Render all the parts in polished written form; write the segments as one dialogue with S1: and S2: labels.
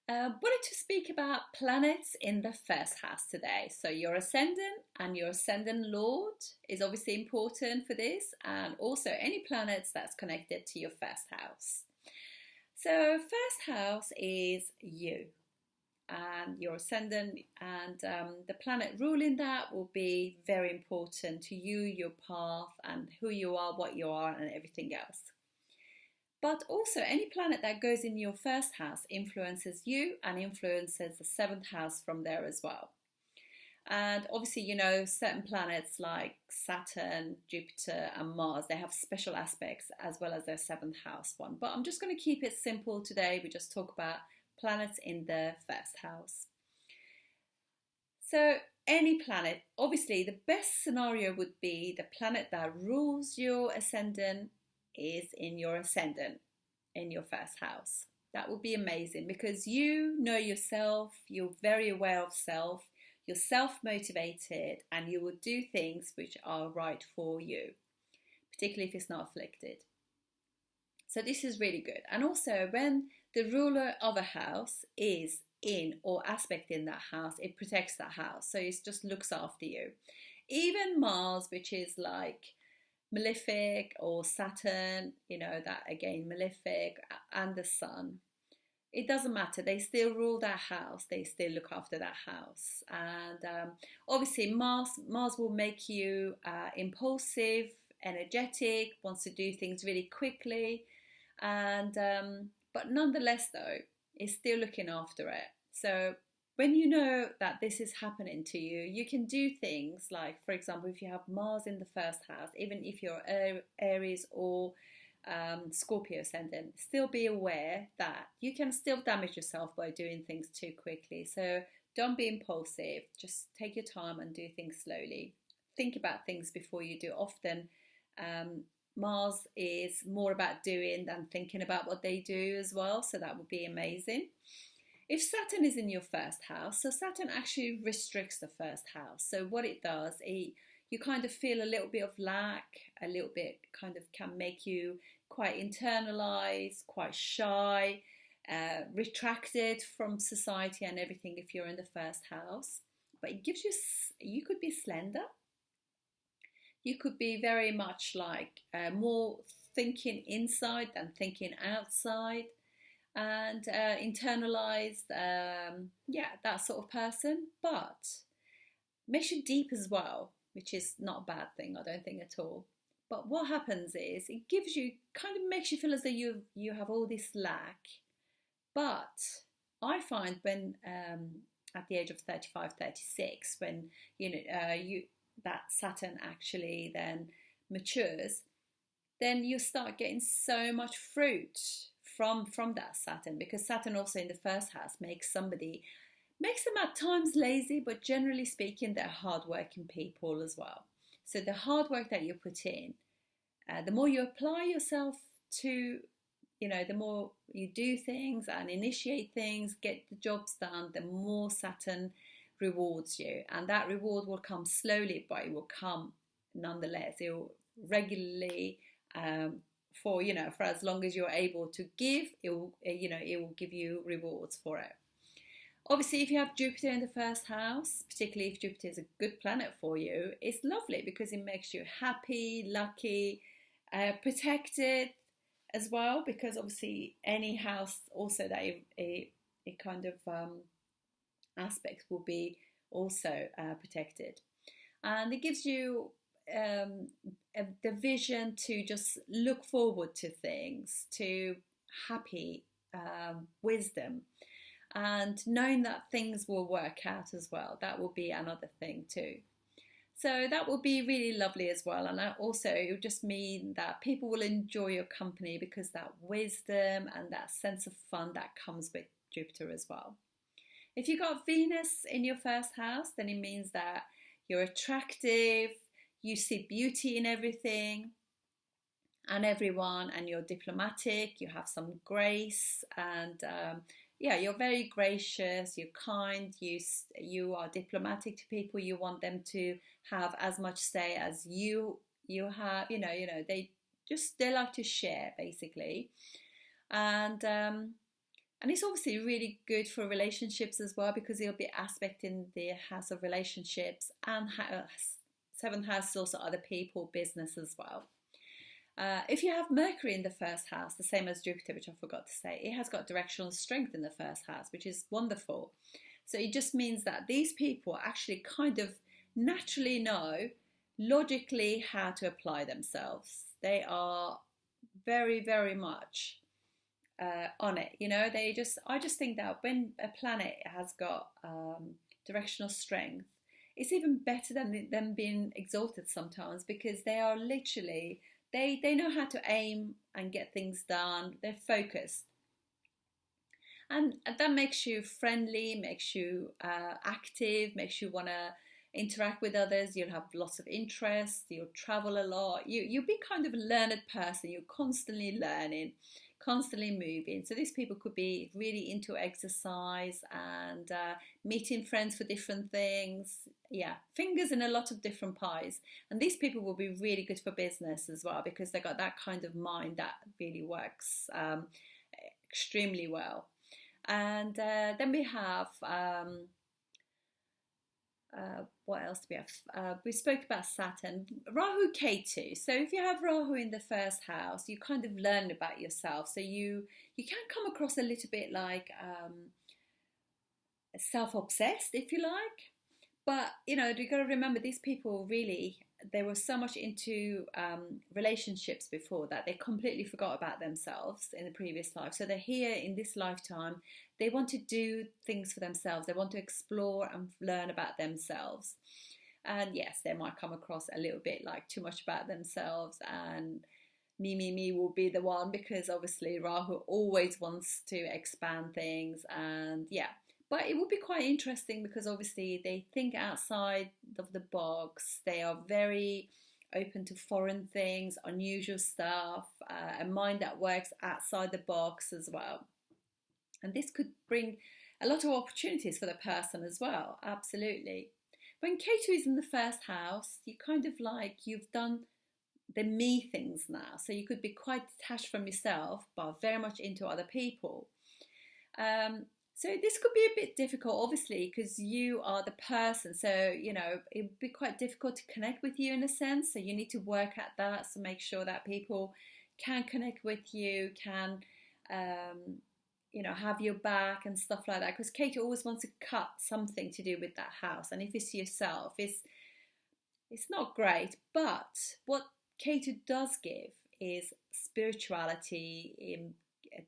S1: Wanted to speak about planets in the first house today. So your ascendant and your ascendant lord is obviously important for this, and also any planets that's connected to your first house. So first house is you and your ascendant, and the planet ruling that will be very important to you, your path, and who you are, what you are, and everything else. But also, any planet that goes in your first house influences you and influences the seventh house from there as well. And obviously, certain planets like Saturn, Jupiter, and Mars, they have special aspects as well as their seventh house one. But I'm just going to keep it simple today. We just talk about planets in the first house. So, any planet, obviously, the best scenario would be the planet that rules your ascendant is in your ascendant in your first house. That would be amazing because you know yourself, you're very aware of self, you're self-motivated, and you will do things which are right for you, particularly if it's not afflicted. So this is really good. And also when the ruler of a house is in or aspect in that house, it protects that house. So it just looks after you. Even Mars, which is like malefic, or Saturn, that again, malefic, and the Sun. It doesn't matter. They still rule that house. They still look after that house. And obviously, Mars will make you impulsive, energetic, wants to do things really quickly, and but nonetheless, though, it's still looking after it. So when you know that this is happening to you, you can do things like, for example, if you have Mars in the first house, even if you're Aries or Scorpio ascendant, still be aware that you can still damage yourself by doing things too quickly. So don't be impulsive. Just take your time and do things slowly. Think about things before you do. Often Mars is more about doing than thinking about what they do as well. So that would be amazing. If Saturn is in your first house, so Saturn actually restricts the first house. So what it does, you kind of feel a little bit of lack, a little bit kind of can make you quite internalized, quite shy, retracted from society and everything if you're in the first house. But it gives you could be slender. You could be very much like more thinking inside than thinking outside, and internalized, that sort of person, but makes you deep as well, which is not a bad thing, I don't think at all. But what happens is it gives you, kind of makes you feel as though you have all this lack. But I find when at the age of 35, 36, when that Saturn actually then matures, then you start getting so much fruit from that Saturn, because Saturn also in the first house makes them at times lazy, but generally speaking they're hardworking people as well. So the hard work that you put in, the more you apply yourself to, the more you do things and initiate things, get the jobs done, the more Saturn rewards you. And that reward will come slowly, but it will come nonetheless. It will regularly, for as long as you're able to give, it will give you rewards for it. Obviously, if you have Jupiter in the first house, particularly if Jupiter is a good planet for you, it's lovely because it makes you happy, lucky, protected as well, because obviously any house also that it kind of aspects will be also protected. And it gives you the vision to just look forward to things, to happy wisdom, and knowing that things will work out as well. That will be another thing too. So that will be really lovely as well. And also it will just mean that people will enjoy your company because that wisdom and that sense of fun that comes with Jupiter as well. If you got Venus in your first house, then it means that you're attractive, you see beauty in everything and everyone, and you're diplomatic, you have some grace, and you're very gracious, you're kind, you are diplomatic to people, you want them to have as much say as you have, they like to share basically. And And it's obviously really good for relationships as well, because it'll be aspecting the house of relationships, and seventh house is also other people, business as well. If you have Mercury in the first house, the same as Jupiter, which I forgot to say, it has got directional strength in the first house, which is wonderful. So it just means that these people actually kind of naturally know logically how to apply themselves. They are very, very much on it. You know, I just think that when a planet has got directional strength, it's even better than them being exalted sometimes, because they are literally, they know how to aim and get things done. They're focused. And that makes you friendly, makes you active, makes you want to interact with others. You'll have lots of interests, you'll travel a lot, you'll be kind of a learned person. You're constantly learning, constantly moving. So these people could be really into exercise and meeting friends for different things. Yeah, fingers in a lot of different pies. And these people will be really good for business as well, because they got that kind of mind that really works extremely well. And then we have what else do we have? We spoke about Saturn, Rahu, Ketu. So if you have Rahu in the first house, you kind of learn about yourself. So you can come across a little bit like self-obsessed, if you like. But, you know, you've got to remember, these people really, they were so much into relationships before that they completely forgot about themselves in the previous life. So they're here in this lifetime. They want to do things for themselves. They want to explore and learn about themselves. And yes, they might come across a little bit like too much about themselves, and me will be the one, because obviously Rahu always wants to expand things. And yeah, but it will be quite interesting, because obviously they think outside of the box. They are very open to foreign things, unusual stuff, a mind that works outside the box as well. And this could bring a lot of opportunities for the person as well, absolutely. When Ketu is in the first house, you kind of like, you've done the me things now. So you could be quite detached from yourself, but very much into other people. So this could be a bit difficult, obviously, because you are the person. So, you know, it would be quite difficult to connect with you in a sense. So you need to work at that. So make sure that people can connect with you, can, you know, have your back and stuff like that. Because Kate always wants to cut something to do with that house. And if it's yourself, it's not great. But what Kate does give is spirituality.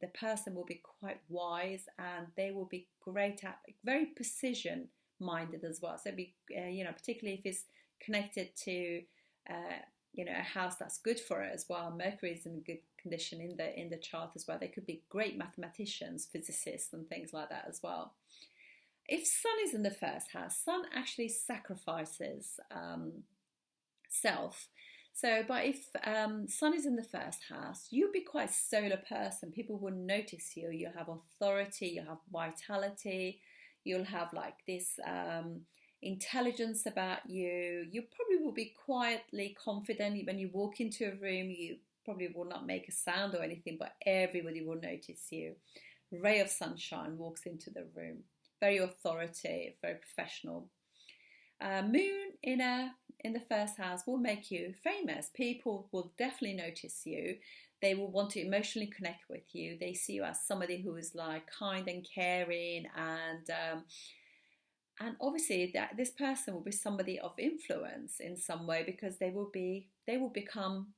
S1: The person will be quite wise, and they will be great at, very precision minded as well. So be, you know, particularly if it's connected to, you know, a house that's good for it as well. Mercury is in good condition in the chart as well. They could be great mathematicians, physicists, and things like that as well. If Sun is in the first house, Sun actually sacrifices self. So, but if Sun is in the first house, you'll be quite a solar person. People will notice you. You'll have authority, you'll have vitality, you'll have like this intelligence about you. You probably will be quietly confident. When you walk into a room, you probably will not make a sound or anything, but everybody will notice you. Ray of sunshine walks into the room. Very authoritative, very professional. Moon in the first house will make you famous. People will definitely notice you. They will want to emotionally connect with you. They see you as somebody who is like kind and caring, and obviously that this person will be somebody of influence in some way, because they will become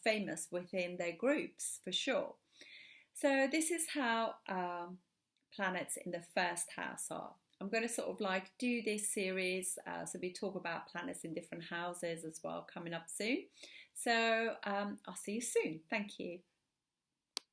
S1: famous within their groups for sure. So this is how planets in the first house are. I'm going to sort of like do this series, so we talk about planets in different houses as well, coming up soon. So I'll see you soon. Thank you.